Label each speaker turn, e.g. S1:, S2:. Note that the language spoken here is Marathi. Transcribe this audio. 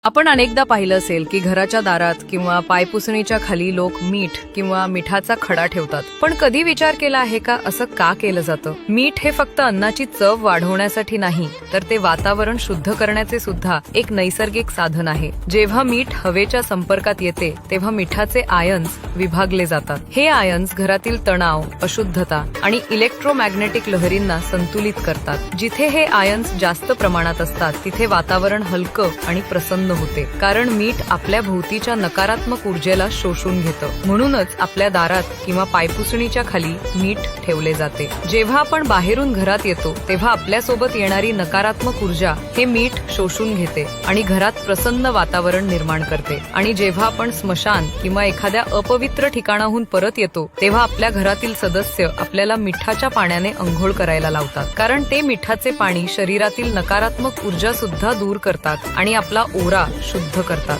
S1: आपण अनेकदा पाहिलं असेल की घराच्या दारात किंवा पायपुसणीच्या खाली लोक मीठ किंवा मिठाचा खडा ठेवतात. पण कधी विचार केला आहे का असं का केलं जातं? मीठ हे फक्त अन्नाची चव वाढवण्यासाठी नाही, तर ते वातावरण शुद्ध करण्याचे सुद्धा एक नैसर्गिक साधन आहे. जेव्हा मीठ हवेच्या संपर्कात येते तेव्हा मिठाचे आयन्स विभागले जातात. हे आयन्स घरातील तणाव, अशुद्धता आणि इलेक्ट्रोमॅग्नेटिक लहरींना संतुलित करतात. जिथे हे आयन्स जास्त प्रमाणात असतात तिथे वातावरण हलकं आणि प्रसन्न होते, कारण मीठ आपल्या भोवतीच्या नकारात्मक ऊर्जेला शोषून घेतं. म्हणूनच आपल्या दारात किंवा पायपुसणीच्या खाली मीठ ठेवले जाते. जेव्हा आपण बाहेरून घरात येतो तेव्हा आपल्यासोबत येणारी नकारात्मक ऊर्जा हे मीठ शोषून घेते आणि घरात प्रसन्न वातावरण निर्माण करते. आणि जेव्हा आपण स्मशान किंवा एखाद्या अपवित्र ठिकाणाहून परत येतो तेव्हा आपल्या घरातील सदस्य आपल्याला मिठाच्या पाण्याने अंघोळ करायला लावतात, कारण ते मिठाचे पाणी शरीरातील नकारात्मक ऊर्जा सुद्धा दूर करतात आणि आपला ओरा शुद्ध करतात.